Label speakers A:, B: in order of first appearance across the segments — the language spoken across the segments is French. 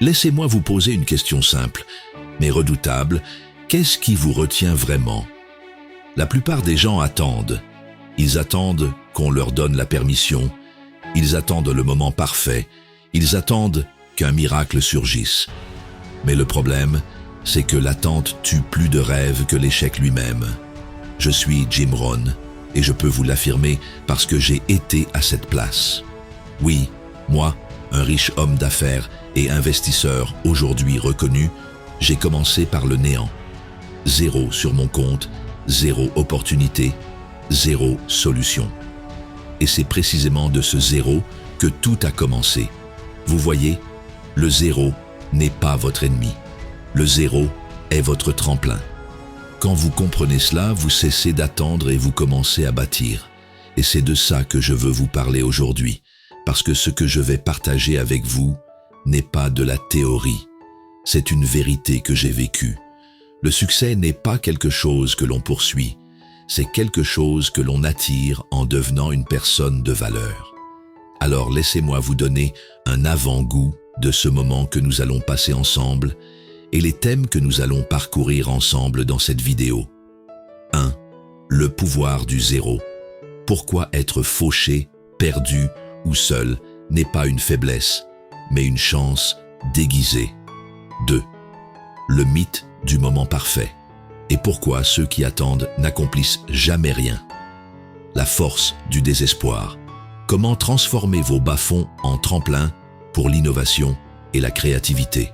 A: Laissez-moi vous poser une question simple, mais redoutable. Qu'est-ce qui vous retient vraiment? La plupart des gens attendent. Ils attendent qu'on leur donne la permission. Ils attendent le moment parfait. Ils attendent qu'un miracle surgisse. Mais le problème, c'est que l'attente tue plus de rêves que l'échec lui-même. Je suis Jim Rohn, et je peux vous l'affirmer parce que j'ai été à cette place. Oui, moi, un riche homme d'affaires et investisseur aujourd'hui reconnu, j'ai commencé par le néant. 0 sur mon compte, 0 opportunité, 0 solution. Et c'est précisément de ce 0 que tout a commencé. Vous voyez, le 0 n'est pas votre ennemi. Le 0 est votre tremplin. Quand vous comprenez cela, vous cessez d'attendre et vous commencez à bâtir. Et c'est de ça que je veux vous parler aujourd'hui, parce que ce que je vais partager avec vous n'est pas de la théorie. C'est une vérité que j'ai vécue. Le succès n'est pas quelque chose que l'on poursuit, c'est quelque chose que l'on attire en devenant une personne de valeur. Alors laissez-moi vous donner un avant-goût de ce moment que nous allons passer ensemble et les thèmes que nous allons parcourir ensemble dans cette vidéo. 1. Le pouvoir du 0. Pourquoi être fauché, perdu ou seul n'est pas une faiblesse, mais une chance déguisée. 2. Le mythe du moment parfait. Et pourquoi ceux qui attendent n'accomplissent jamais rien. La force du désespoir. Comment transformer vos bas-fonds en tremplin pour l'innovation et la créativité.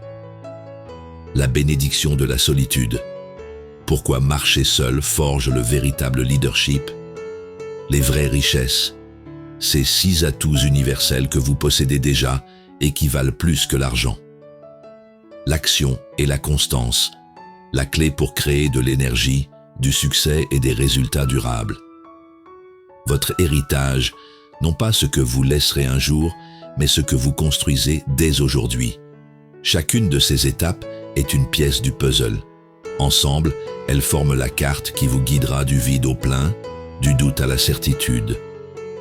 A: La bénédiction de la solitude. Pourquoi marcher seul forge le véritable leadership. Les vraies richesses. Ces 6 atouts universels que vous possédez déjà et qui valent plus que l'argent. L'action et la constance. La clé pour créer de l'énergie, du succès et des résultats durables. Votre héritage, non pas ce que vous laisserez un jour, mais ce que vous construisez dès aujourd'hui. Chacune de ces étapes est une pièce du puzzle. Ensemble, elles forment la carte qui vous guidera du vide au plein, du doute à la certitude,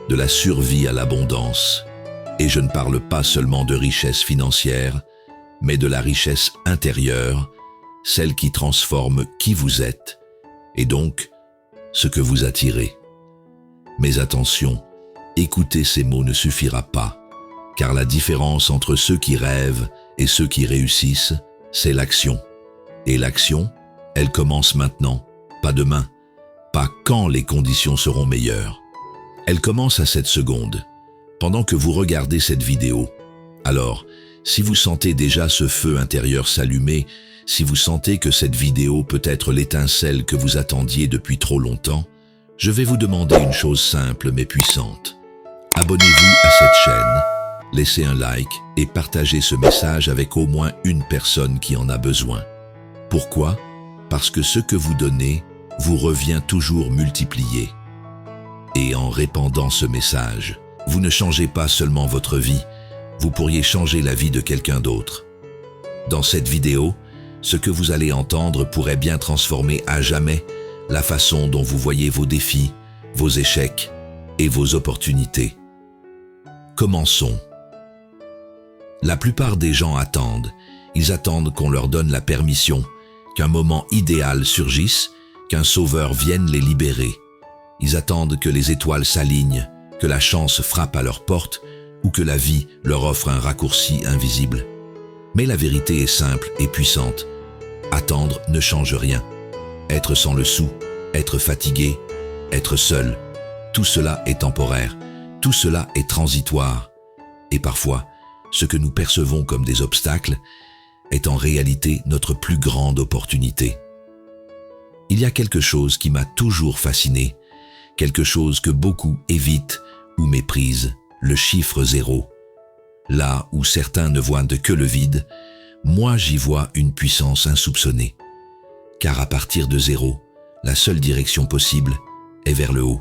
A: de la survie à l'abondance. Et je ne parle pas seulement de richesse financière, mais de la richesse intérieure, celle qui transforme qui vous êtes, et donc ce que vous attirez. Mais attention, écouter ces mots ne suffira pas, car la différence entre ceux qui rêvent et ceux qui réussissent, c'est l'action. Et l'action, elle commence maintenant, pas demain, pas quand les conditions seront meilleures. Elle commence à cette seconde, pendant que vous regardez cette vidéo. Alors, si vous sentez déjà ce feu intérieur s'allumer, si vous sentez que cette vidéo peut être l'étincelle que vous attendiez depuis trop longtemps, je vais vous demander une chose simple mais puissante. Abonnez-vous à cette chaîne, laissez un like et partagez ce message avec au moins une personne qui en a besoin. Pourquoi? Parce que ce que vous donnez vous revient toujours multiplié. Et en répandant ce message, vous ne changez pas seulement votre vie, vous pourriez changer la vie de quelqu'un d'autre. Dans cette vidéo, ce que vous allez entendre pourrait bien transformer à jamais la façon dont vous voyez vos défis, vos échecs et vos opportunités. Commençons. La plupart des gens attendent. Ils attendent qu'on leur donne la permission, qu'un moment idéal surgisse, qu'un sauveur vienne les libérer. Ils attendent que les étoiles s'alignent, que la chance frappe à leur porte ou que la vie leur offre un raccourci invisible. Mais la vérité est simple et puissante. Attendre ne change rien. Être sans le sou, être fatigué, être seul, tout cela est temporaire, tout cela est transitoire. Et parfois, ce que nous percevons comme des obstacles est en réalité notre plus grande opportunité. Il y a quelque chose qui m'a toujours fasciné, quelque chose que beaucoup évitent ou méprisent, le chiffre 0. Là où certains ne voient que le vide, moi j'y vois une puissance insoupçonnée. Car à partir de 0, la seule direction possible est vers le haut.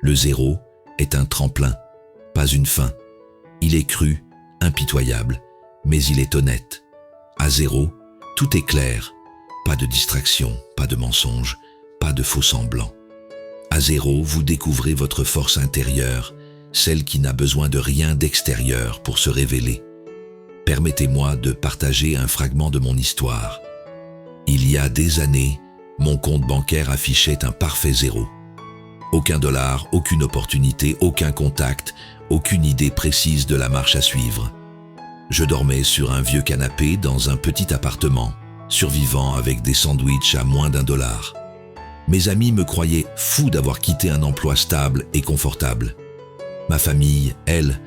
A: Le 0 est un tremplin, pas une fin. Il est cru, impitoyable, mais il est honnête. À 0, tout est clair. Pas de distraction, pas de mensonge, pas de faux semblants. À 0, vous découvrez votre force intérieure, celle qui n'a besoin de rien d'extérieur pour se révéler. Permettez-moi de partager un fragment de mon histoire. Il y a des années, mon compte bancaire affichait un parfait zéro. Aucun dollar, aucune opportunité, aucun contact, aucune idée précise de la marche à suivre. Je dormais sur un vieux canapé dans un petit appartement, survivant avec des sandwichs à moins d'$1. Mes amis me croyaient fou d'avoir quitté un emploi stable et confortable. Ma famille, elle,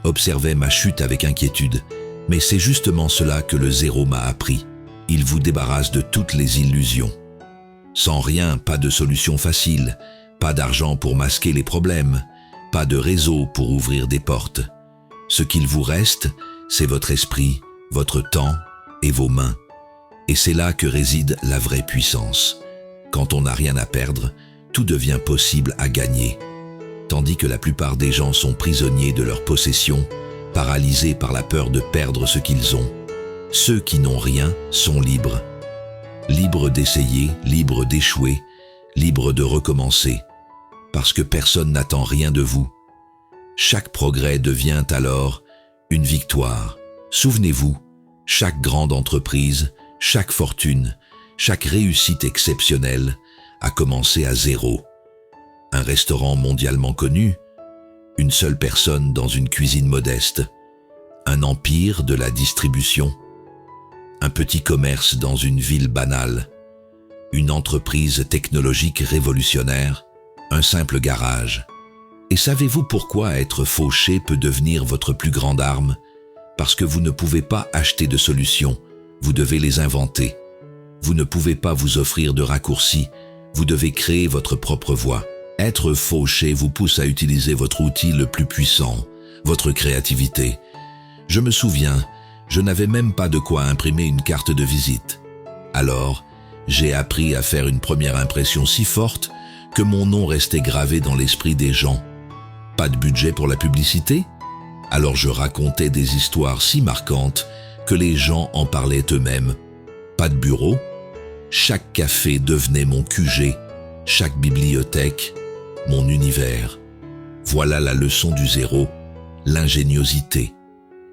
A: observait ma chute avec inquiétude. Mais c'est justement cela que le zéro m'a appris. Il vous débarrasse de toutes les illusions. Sans rien, pas de solution facile, pas d'argent pour masquer les problèmes, pas de réseau pour ouvrir des portes. Ce qu'il vous reste, c'est votre esprit, votre temps et vos mains. Et c'est là que réside la vraie puissance. Quand on n'a rien à perdre, tout devient possible à gagner. Tandis que la plupart des gens sont prisonniers de leurs possessions, paralysés par la peur de perdre ce qu'ils ont. Ceux qui n'ont rien sont libres. Libres d'essayer, libres d'échouer, libres de recommencer. Parce que personne n'attend rien de vous. Chaque progrès devient alors une victoire. Souvenez-vous, chaque grande entreprise, chaque fortune, chaque réussite exceptionnelle a commencé à zéro. Un restaurant mondialement connu, une seule personne dans une cuisine modeste, un empire de la distribution, un petit commerce dans une ville banale, une entreprise technologique révolutionnaire, un simple garage. Et savez-vous pourquoi être fauché peut devenir votre plus grande arme? Parce que vous ne pouvez pas acheter de solutions, vous devez les inventer. Vous ne pouvez pas vous offrir de raccourcis, vous devez créer votre propre voie. Être fauché vous pousse à utiliser votre outil le plus puissant, votre créativité. Je me souviens, je n'avais même pas de quoi imprimer une carte de visite. Alors, j'ai appris à faire une première impression si forte que mon nom restait gravé dans l'esprit des gens. Pas de budget pour la publicité? Alors je racontais des histoires si marquantes que les gens en parlaient eux-mêmes. Pas de bureau? Chaque café devenait mon QG, chaque bibliothèque, mon univers. Voilà la leçon du zéro, l'ingéniosité.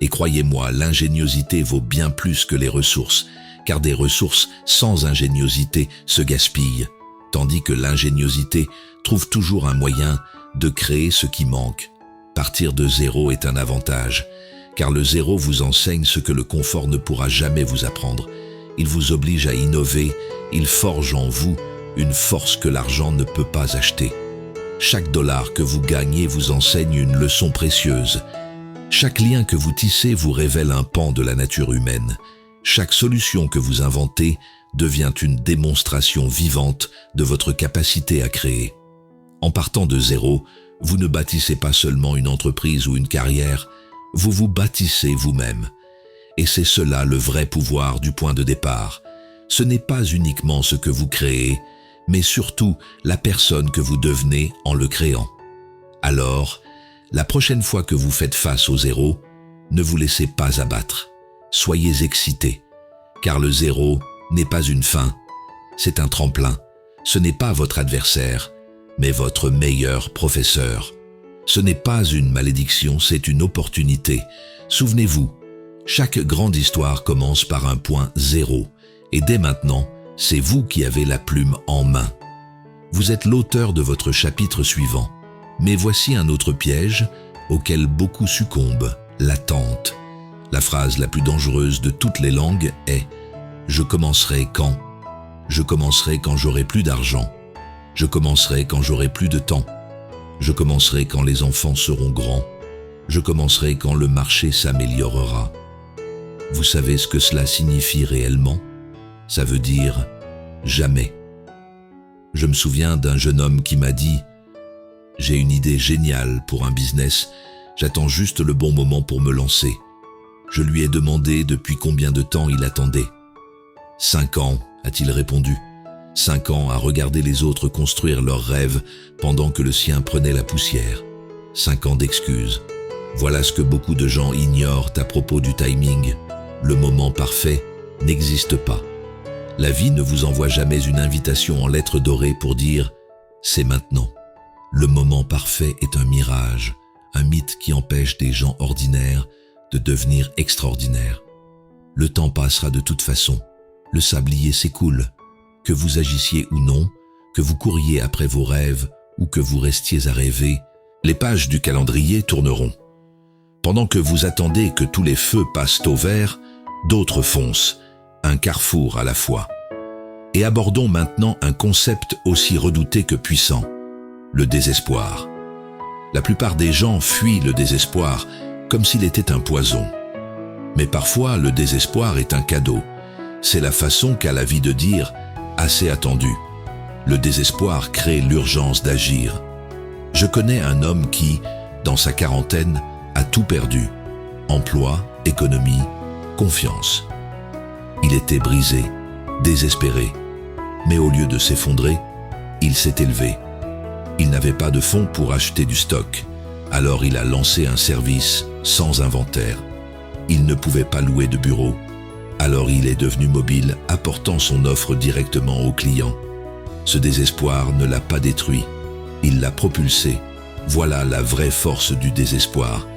A: Et croyez-moi, l'ingéniosité vaut bien plus que les ressources, car des ressources sans ingéniosité se gaspillent, tandis que l'ingéniosité trouve toujours un moyen de créer ce qui manque. Partir de zéro est un avantage, car le zéro vous enseigne ce que le confort ne pourra jamais vous apprendre. Il vous oblige à innover, il forge en vous une force que l'argent ne peut pas acheter. Chaque dollar que vous gagnez vous enseigne une leçon précieuse. Chaque lien que vous tissez vous révèle un pan de la nature humaine. Chaque solution que vous inventez devient une démonstration vivante de votre capacité à créer. En partant de zéro, vous ne bâtissez pas seulement une entreprise ou une carrière, vous vous bâtissez vous-même. Et c'est cela le vrai pouvoir du point de départ. Ce n'est pas uniquement ce que vous créez, mais surtout la personne que vous devenez en le créant. Alors, la prochaine fois que vous faites face au zéro, ne vous laissez pas abattre. Soyez excités, car le zéro n'est pas une fin, c'est un tremplin. Ce n'est pas votre adversaire, mais votre meilleur professeur. Ce n'est pas une malédiction, c'est une opportunité. Souvenez-vous, chaque grande histoire commence par un point zéro, et dès maintenant, c'est vous qui avez la plume en main. Vous êtes l'auteur de votre chapitre suivant. Mais voici un autre piège auquel beaucoup succombent, l'attente. La phrase la plus dangereuse de toutes les langues est « Je commencerai quand ? Je commencerai quand j'aurai plus d'argent. Je commencerai quand j'aurai plus de temps. Je commencerai quand les enfants seront grands. Je commencerai quand le marché s'améliorera. » Vous savez ce que cela signifie réellement? Ça veut dire « jamais ». Je me souviens d'un jeune homme qui m'a dit « J'ai une idée géniale pour un business, j'attends juste le bon moment pour me lancer. » Je lui ai demandé depuis combien de temps il attendait. « 5 ans, a-t-il répondu. 5 ans à regarder les autres construire leurs rêves pendant que le sien prenait la poussière. 5 ans d'excuses. Voilà ce que beaucoup de gens ignorent à propos du timing. Le moment parfait n'existe pas. La vie ne vous envoie jamais une invitation en lettres dorées pour dire « c'est maintenant ». Le moment parfait est un mirage, un mythe qui empêche des gens ordinaires de devenir extraordinaire. Le temps passera de toute façon. Le sablier s'écoule. Que vous agissiez ou non, que vous couriez après vos rêves ou que vous restiez à rêver, les pages du calendrier tourneront. Pendant que vous attendez que tous les feux passent au vert, d'autres foncent, un carrefour à la fois. Et abordons maintenant un concept aussi redouté que puissant, le désespoir. La plupart des gens fuient le désespoir comme s'il était un poison. Mais parfois, le désespoir est un cadeau. C'est la façon qu'a la vie de dire « assez attendu ». Le désespoir crée l'urgence d'agir. Je connais un homme qui, dans sa quarantaine, a tout perdu. Emploi, économie, confiance. Il était brisé, désespéré. Mais au lieu de s'effondrer, il s'est élevé. Il n'avait pas de fonds pour acheter du stock. Alors il a lancé un service sans inventaire. Il ne pouvait pas louer de bureau. Alors il est devenu mobile, apportant son offre directement aux clients. Ce désespoir ne l'a pas détruit. Il l'a propulsé. Voilà la vraie force du désespoir.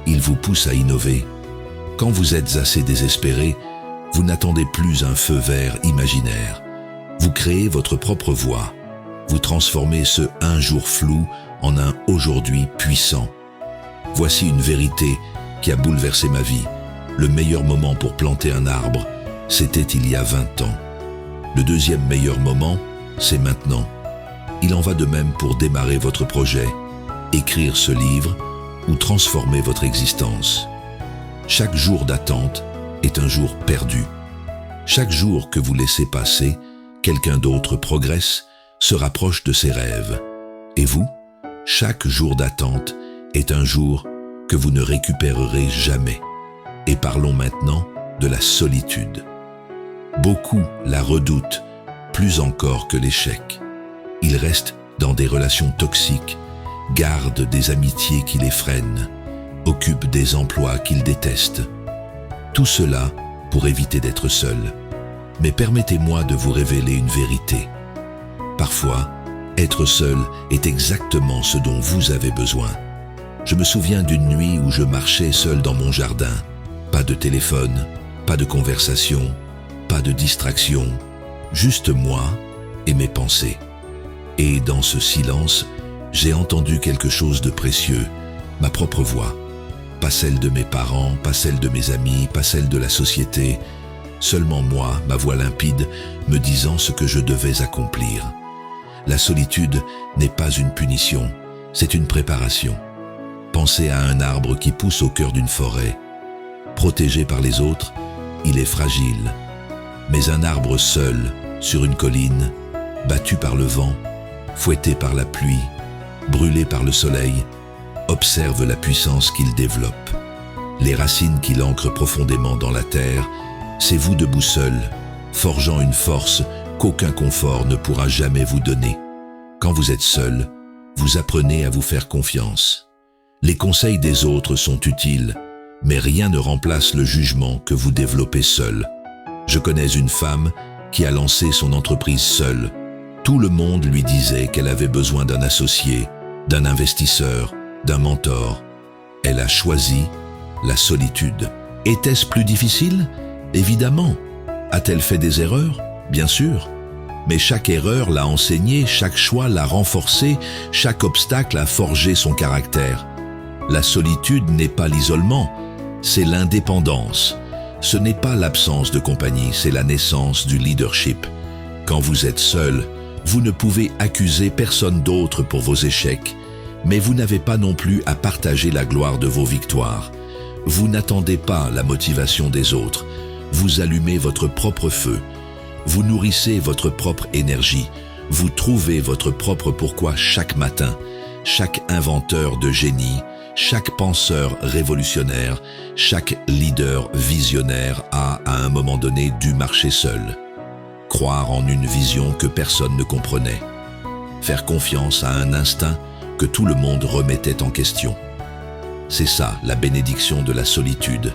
A: Il vous pousse à innover. Quand vous êtes assez désespéré, vous n'attendez plus un feu vert imaginaire. Vous créez votre propre voie. Vous transformez ce « un jour flou » en un « aujourd'hui puissant ». Voici une vérité qui a bouleversé ma vie. Le meilleur moment pour planter un arbre, c'était il y a 20 ans. Le deuxième meilleur moment, c'est maintenant. Il en va de même pour démarrer votre projet, écrire ce livre ou transformer votre existence. Chaque jour d'attente est un jour perdu. Chaque jour que vous laissez passer, quelqu'un d'autre progresse, se rapproche de ses rêves. Et vous, chaque jour d'attente est un jour que vous ne récupérerez jamais. Et parlons maintenant de la solitude. Beaucoup la redoutent, plus encore que l'échec. Ils restent dans des relations toxiques, gardent des amitiés qui les freinent, occupent des emplois qu'ils détestent. Tout cela pour éviter d'être seul. Mais permettez-moi de vous révéler une vérité. Parfois, être seul est exactement ce dont vous avez besoin. Je me souviens d'une nuit où je marchais seul dans mon jardin. Pas de téléphone, pas de conversation, pas de distraction, juste moi et mes pensées. Et dans ce silence, j'ai entendu quelque chose de précieux, ma propre voix. Pas celle de mes parents, pas celle de mes amis, pas celle de la société. Seulement moi, ma voix limpide, me disant ce que je devais accomplir. La solitude n'est pas une punition, c'est une préparation. Pensez à un arbre qui pousse au cœur d'une forêt. Protégé par les autres, il est fragile. Mais un arbre seul, sur une colline, battu par le vent, fouetté par la pluie, brûlé par le soleil, observe la puissance qu'il développe. Les racines qu'il ancre profondément dans la terre, c'est vous debout seul, forgeant une force qu'aucun confort ne pourra jamais vous donner. Quand vous êtes seul, vous apprenez à vous faire confiance. Les conseils des autres sont utiles, mais rien ne remplace le jugement que vous développez seul. Je connais une femme qui a lancé son entreprise seule. Tout le monde lui disait qu'elle avait besoin d'un associé, d'un investisseur, d'un mentor. Elle a choisi la solitude. Était-ce plus difficile? Évidemment. A-t-elle fait des erreurs? Bien sûr. Mais chaque erreur l'a enseignée, chaque choix l'a renforcé, chaque obstacle a forgé son caractère. La solitude n'est pas l'isolement, c'est l'indépendance. Ce n'est pas l'absence de compagnie, c'est la naissance du leadership. Quand vous êtes seul, vous ne pouvez accuser personne d'autre pour vos échecs, mais vous n'avez pas non plus à partager la gloire de vos victoires. Vous n'attendez pas la motivation des autres, vous allumez votre propre feu. Vous nourrissez votre propre énergie, vous trouvez votre propre pourquoi chaque matin. Chaque inventeur de génie, chaque penseur révolutionnaire, chaque leader visionnaire a, à un moment donné, dû marcher seul. Croire en une vision que personne ne comprenait. Faire confiance à un instinct que tout le monde remettait en question. C'est ça, la bénédiction de la solitude.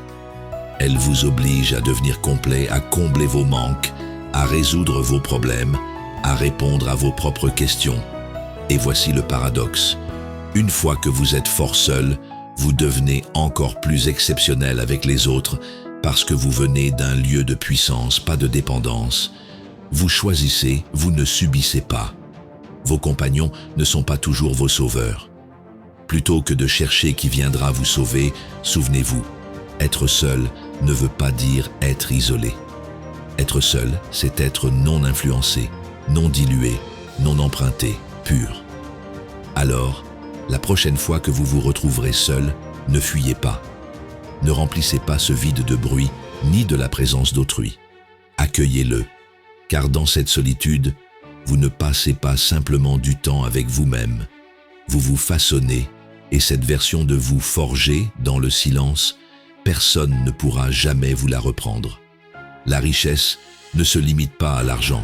A: Elle vous oblige à devenir complet, à combler vos manques, à résoudre vos problèmes, à répondre à vos propres questions. Et voici le paradoxe. Une fois que vous êtes fort seul, Vous devenez encore plus exceptionnel avec les autres parce que vous venez d'un lieu de puissance, pas de dépendance. Vous choisissez, vous ne subissez pas. Vos compagnons ne sont pas toujours vos sauveurs. Plutôt que de chercher qui viendra vous sauver, souvenez-vous, être seul ne veut pas dire être isolé. Être seul, c'est être non influencé, non dilué, non emprunté, pur. Alors, la prochaine fois que vous vous retrouverez seul, ne fuyez pas. Ne remplissez pas ce vide de bruit ni de la présence d'autrui. Accueillez-le, car dans cette solitude, vous ne passez pas simplement du temps avec vous-même. Vous vous façonnez, et cette version de vous forgée dans le silence, personne ne pourra jamais vous la reprendre. La richesse ne se limite pas à l'argent.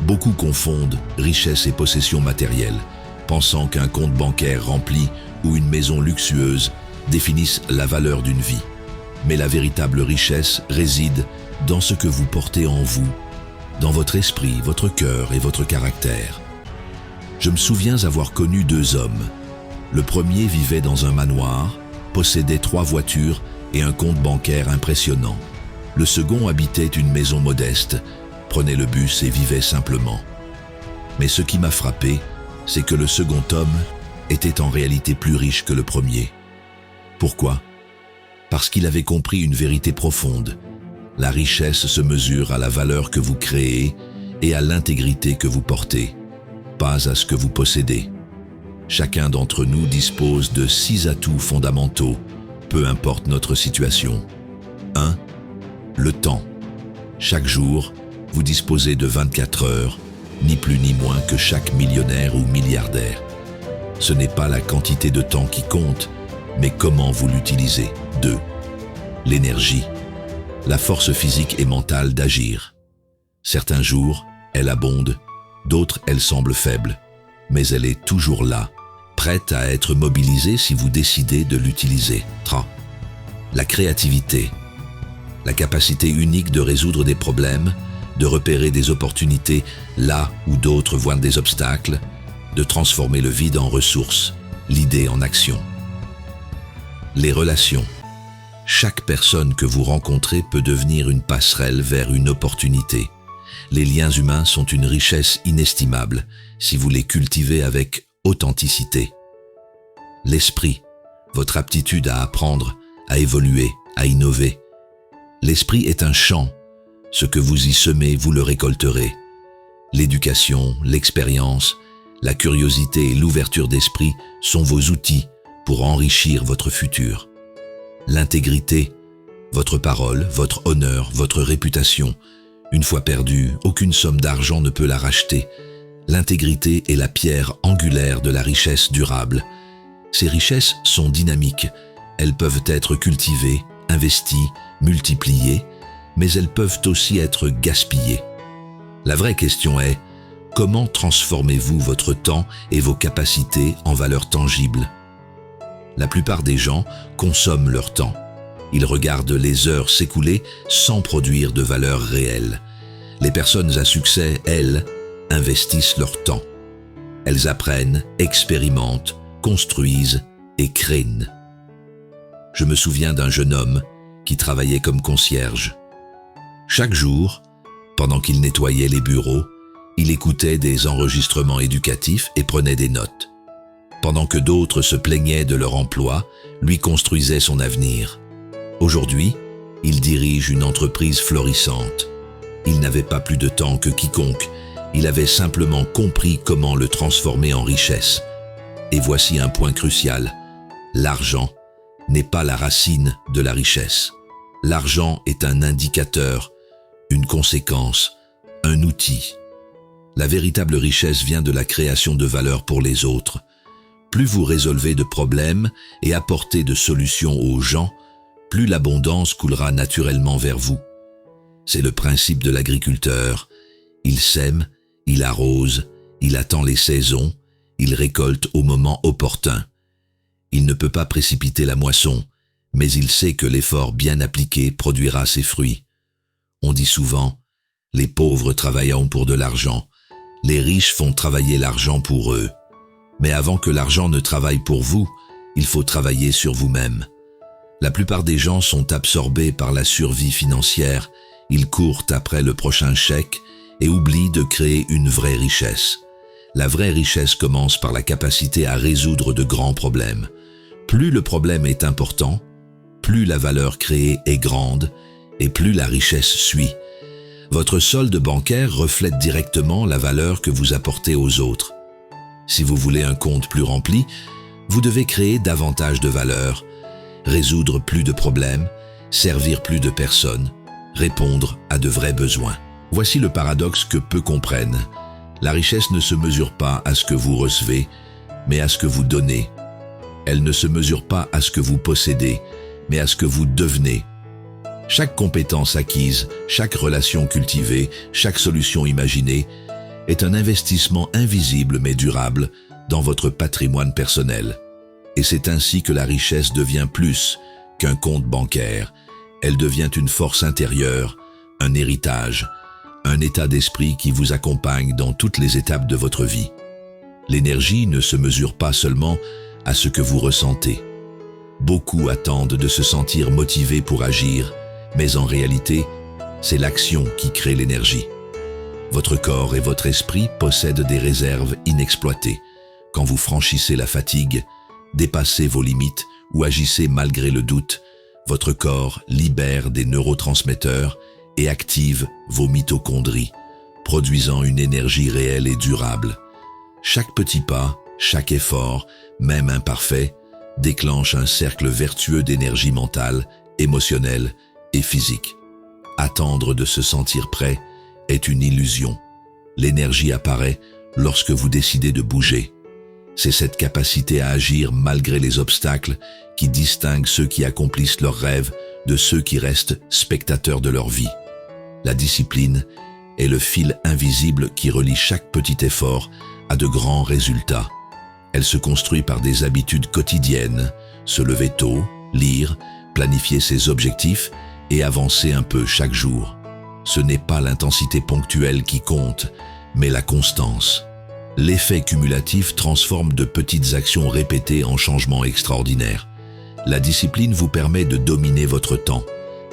A: Beaucoup confondent richesse et possession matérielle, pensant qu'un compte bancaire rempli ou une maison luxueuse définissent la valeur d'une vie. Mais la véritable richesse réside dans ce que vous portez en vous, dans votre esprit, votre cœur et votre caractère. Je me souviens avoir connu 2 hommes. Le premier vivait dans un manoir, possédait 3 voitures et un compte bancaire impressionnant. Le second habitait une maison modeste, prenait le bus et vivait simplement. Mais ce qui m'a frappé, c'est que le second homme était en réalité plus riche que le premier. Pourquoi ? Parce qu'il avait compris une vérité profonde. La richesse se mesure à la valeur que vous créez et à l'intégrité que vous portez, pas à ce que vous possédez. Chacun d'entre nous dispose de 6 atouts fondamentaux, peu importe notre situation. 1. Le temps. Chaque jour, vous disposez de 24 heures, ni plus ni moins que chaque millionnaire ou milliardaire. Ce n'est pas la quantité de temps qui compte, mais comment vous l'utilisez. 2. L'énergie. La force physique et mentale d'agir. Certains jours, elle abonde, d'autres, elle semble faible, mais elle est toujours là, prête à être mobilisée si vous décidez de l'utiliser. 3. La créativité. La capacité unique de résoudre des problèmes, de repérer des opportunités là où d'autres voient des obstacles, de transformer le vide en ressources, l'idée en action. Les relations. Chaque personne que vous rencontrez peut devenir une passerelle vers une opportunité. Les liens humains sont une richesse inestimable si vous les cultivez avec authenticité. L'esprit, votre aptitude à apprendre, à évoluer, à innover. L'esprit est un champ. Ce que vous y semez, vous le récolterez. L'éducation, l'expérience, la curiosité et l'ouverture d'esprit sont vos outils pour enrichir votre futur. L'intégrité, votre parole, votre honneur, votre réputation. Une fois perdue, aucune somme d'argent ne peut la racheter. L'intégrité est la pierre angulaire de la richesse durable. Ces richesses sont dynamiques. Elles peuvent être cultivées, investies, multipliées, mais elles peuvent aussi être gaspillées. La vraie question est, comment transformez-vous votre temps et vos capacités en valeur tangible ? La plupart des gens consomment leur temps. Ils regardent les heures s'écouler sans produire de valeur réelle. Les personnes à succès, elles, investissent leur temps. Elles apprennent, expérimentent, construisent et créent. Je me souviens d'un jeune homme qui travaillait comme concierge. Chaque jour, pendant qu'il nettoyait les bureaux, il écoutait des enregistrements éducatifs et prenait des notes. Pendant que d'autres se plaignaient de leur emploi, lui construisait son avenir. Aujourd'hui, il dirige une entreprise florissante. Il n'avait pas plus de temps que quiconque. Il avait simplement compris comment le transformer en richesse. Et voici un point crucial. L'argent n'est pas la racine de la richesse. L'argent est un indicateur, une conséquence, un outil. La véritable richesse vient de la création de valeur pour les autres. Plus vous résolvez de problèmes et apportez de solutions aux gens, plus l'abondance coulera naturellement vers vous. C'est le principe de l'agriculteur. Il sème, il arrose, il attend les saisons, il récolte au moment opportun. Il ne peut pas précipiter la moisson, mais il sait que l'effort bien appliqué produira ses fruits. On dit souvent, les pauvres travailleront pour de l'argent, les riches font travailler l'argent pour eux. Mais avant que l'argent ne travaille pour vous, il faut travailler sur vous-même. La plupart des gens sont absorbés par la survie financière, ils courent après le prochain chèque et oublient de créer une vraie richesse. La vraie richesse commence par la capacité à résoudre de grands problèmes. Plus le problème est important, plus la valeur créée est grande et plus la richesse suit. Votre solde bancaire reflète directement la valeur que vous apportez aux autres. Si vous voulez un compte plus rempli, vous devez créer davantage de valeur, résoudre plus de problèmes, servir plus de personnes, répondre à de vrais besoins. Voici le paradoxe que peu comprennent. La richesse ne se mesure pas à ce que vous recevez, mais à ce que vous donnez. Elle ne se mesure pas à ce que vous possédez, mais à ce que vous devenez. Chaque compétence acquise, chaque relation cultivée, chaque solution imaginée est un investissement invisible mais durable dans votre patrimoine personnel. Et c'est ainsi que la richesse devient plus qu'un compte bancaire. Elle devient une force intérieure, un héritage, un état d'esprit qui vous accompagne dans toutes les étapes de votre vie. L'énergie ne se mesure pas seulement à ce que vous ressentez. Beaucoup attendent de se sentir motivés pour agir, mais en réalité, c'est l'action qui crée l'énergie. Votre corps et votre esprit possèdent des réserves inexploitées. Quand vous franchissez la fatigue, dépassez vos limites ou agissez malgré le doute, votre corps libère des neurotransmetteurs et active vos mitochondries, produisant une énergie réelle et durable. Chaque petit pas, chaque effort, même imparfait, déclenche un cercle vertueux d'énergie mentale, émotionnelle et physique. Attendre de se sentir prêt est une illusion. L'énergie apparaît lorsque vous décidez de bouger. C'est cette capacité à agir malgré les obstacles qui distingue ceux qui accomplissent leurs rêves de ceux qui restent spectateurs de leur vie. La discipline est le fil invisible qui relie chaque petit effort à de grands résultats. Elle se construit par des habitudes quotidiennes, se lever tôt, lire, planifier ses objectifs et avancer un peu chaque jour. Ce n'est pas l'intensité ponctuelle qui compte, mais la constance. L'effet cumulatif transforme de petites actions répétées en changements extraordinaires. La discipline vous permet de dominer votre temps,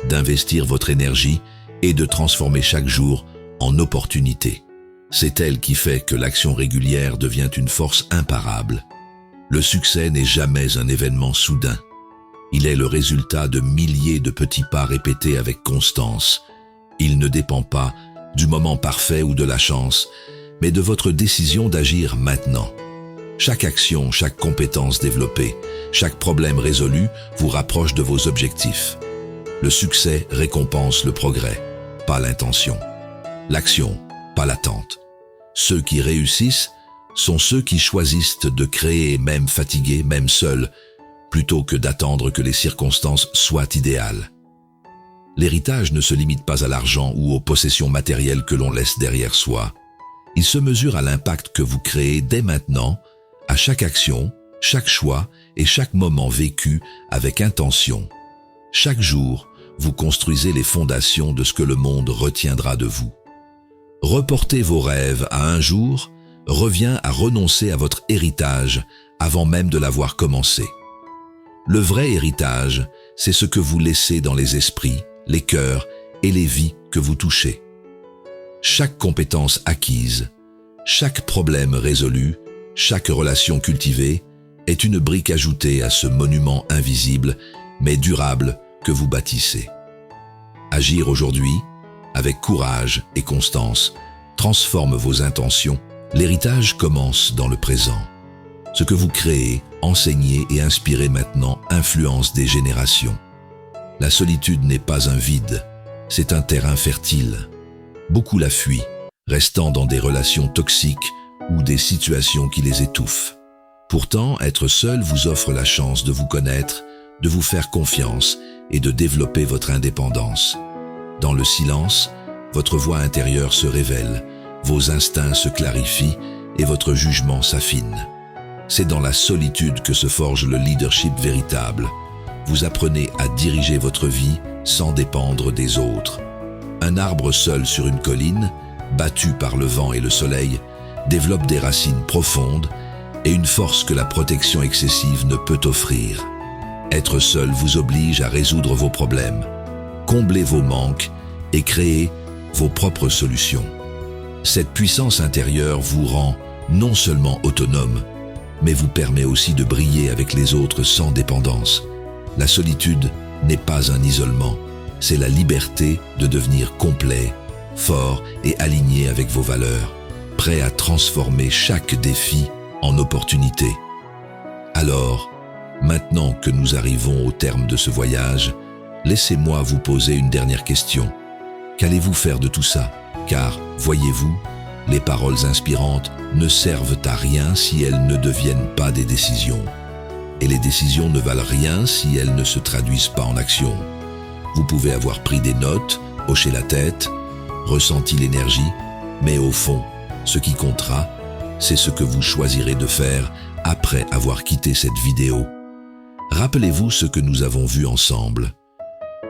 A: d'investir votre énergie et de transformer chaque jour en opportunité. C'est elle qui fait que l'action régulière devient une force imparable. Le succès n'est jamais un événement soudain. Il est le résultat de milliers de petits pas répétés avec constance. Il ne dépend pas du moment parfait ou de la chance, mais de votre décision d'agir maintenant. Chaque action, chaque compétence développée, chaque problème résolu vous rapproche de vos objectifs. Le succès récompense le progrès, pas l'intention. L'action, pas l'attente. Ceux qui réussissent sont ceux qui choisissent de créer, même fatigués, même seuls, plutôt que d'attendre que les circonstances soient idéales. L'héritage ne se limite pas à l'argent ou aux possessions matérielles que l'on laisse derrière soi. Il se mesure à l'impact que vous créez dès maintenant, à chaque action, chaque choix et chaque moment vécu avec intention. Chaque jour, vous construisez les fondations de ce que le monde retiendra de vous. Reporter vos rêves à un jour revient à renoncer à votre héritage avant même de l'avoir commencé. Le vrai héritage, c'est ce que vous laissez dans les esprits, les cœurs et les vies que vous touchez. Chaque compétence acquise, chaque problème résolu, chaque relation cultivée est une brique ajoutée à ce monument invisible mais durable que vous bâtissez. Agir aujourd'hui, avec courage et constance, transforme vos intentions. L'héritage commence dans le présent. Ce que vous créez, enseignez et inspirez maintenant influence des générations. La solitude n'est pas un vide, c'est un terrain fertile. Beaucoup la fuient, restant dans des relations toxiques ou des situations qui les étouffent. Pourtant, être seul vous offre la chance de vous connaître, de vous faire confiance et de développer votre indépendance. Dans le silence, votre voix intérieure se révèle, vos instincts se clarifient et votre jugement s'affine. C'est dans la solitude que se forge le leadership véritable. Vous apprenez à diriger votre vie sans dépendre des autres. Un arbre seul sur une colline, battu par le vent et le soleil, développe des racines profondes et une force que la protection excessive ne peut offrir. Être seul vous oblige à résoudre vos problèmes, combler vos manques et créer vos propres solutions. Cette puissance intérieure vous rend non seulement autonome, mais vous permet aussi de briller avec les autres sans dépendance. La solitude n'est pas un isolement, c'est la liberté de devenir complet, fort et aligné avec vos valeurs, prêt à transformer chaque défi en opportunité. Alors, maintenant que nous arrivons au terme de ce voyage, laissez-moi vous poser une dernière question. Qu'allez-vous faire de tout ça? Car, voyez-vous, les paroles inspirantes ne servent à rien si elles ne deviennent pas des décisions. Et les décisions ne valent rien si elles ne se traduisent pas en action. Vous pouvez avoir pris des notes, hoché la tête, ressenti l'énergie, mais au fond, ce qui comptera, c'est ce que vous choisirez de faire après avoir quitté cette vidéo. Rappelez-vous ce que nous avons vu ensemble.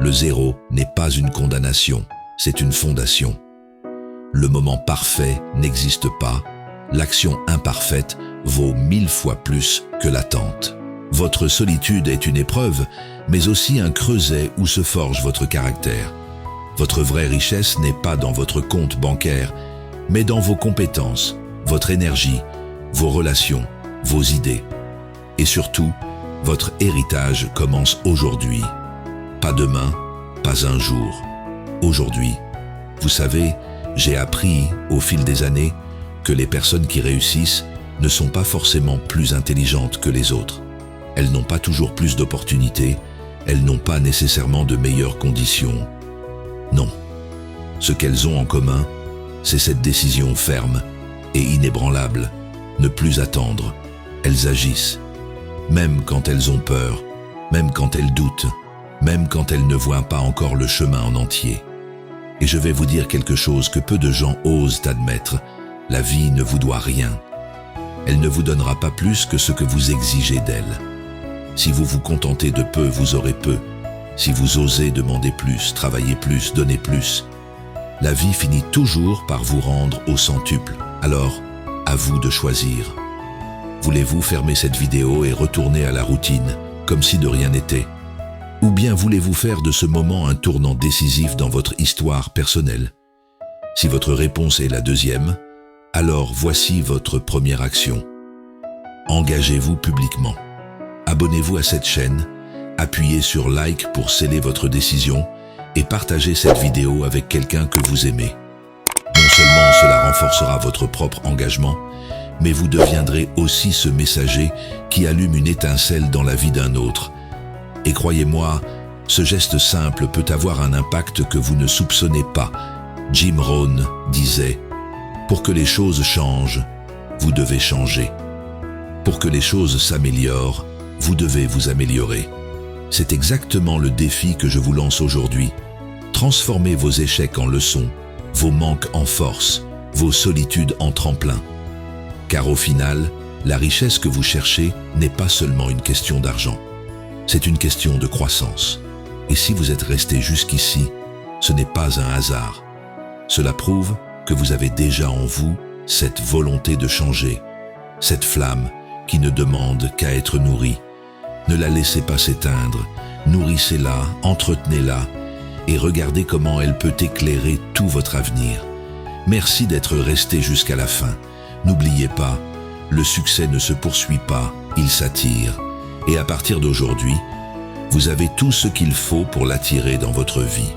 A: Le zéro n'est pas une condamnation, c'est une fondation. Le moment parfait n'existe pas, l'action imparfaite vaut 1000 fois plus que l'attente. Votre solitude est une épreuve, mais aussi un creuset où se forge votre caractère. Votre vraie richesse n'est pas dans votre compte bancaire, mais dans vos compétences, votre énergie, vos relations, vos idées. Et surtout, votre héritage commence aujourd'hui. Pas demain, pas un jour. Aujourd'hui. Vous savez, j'ai appris, au fil des années, que les personnes qui réussissent ne sont pas forcément plus intelligentes que les autres. Elles n'ont pas toujours plus d'opportunités, elles n'ont pas nécessairement de meilleures conditions. Non. Ce qu'elles ont en commun, c'est cette décision ferme et inébranlable, ne plus attendre. Elles agissent, même quand elles ont peur, même quand elles doutent, même quand elles ne voient pas encore le chemin en entier. Et je vais vous dire quelque chose que peu de gens osent admettre, la vie ne vous doit rien. Elle ne vous donnera pas plus que ce que vous exigez d'elle. Si vous vous contentez de peu, vous aurez peu. Si vous osez demander plus, travailler plus, donner plus, la vie finit toujours par vous rendre au centuple. Alors, à vous de choisir. Voulez-vous fermer cette vidéo et retourner à la routine, comme si de rien n'était? Ou bien voulez-vous faire de ce moment un tournant décisif dans votre histoire personnelle? Si votre réponse est la deuxième, alors voici votre première action. Engagez-vous publiquement. Abonnez-vous à cette chaîne, appuyez sur like pour sceller votre décision et partagez cette vidéo avec quelqu'un que vous aimez. Non seulement cela renforcera votre propre engagement, mais vous deviendrez aussi ce messager qui allume une étincelle dans la vie d'un autre. Et croyez-moi, ce geste simple peut avoir un impact que vous ne soupçonnez pas. Jim Rohn disait « Pour que les choses changent, vous devez changer. Pour que les choses s'améliorent, vous devez vous améliorer. » C'est exactement le défi que je vous lance aujourd'hui. Transformez vos échecs en leçons, vos manques en force, vos solitudes en tremplin. Car au final, la richesse que vous cherchez n'est pas seulement une question d'argent. C'est une question de croissance. Et si vous êtes resté jusqu'ici, ce n'est pas un hasard. Cela prouve que vous avez déjà en vous cette volonté de changer, cette flamme qui ne demande qu'à être nourrie. Ne la laissez pas s'éteindre, nourrissez-la, entretenez-la et regardez comment elle peut éclairer tout votre avenir. Merci d'être resté jusqu'à la fin. N'oubliez pas, le succès ne se poursuit pas, il s'attire. Et à partir d'aujourd'hui, vous avez tout ce qu'il faut pour l'attirer dans votre vie.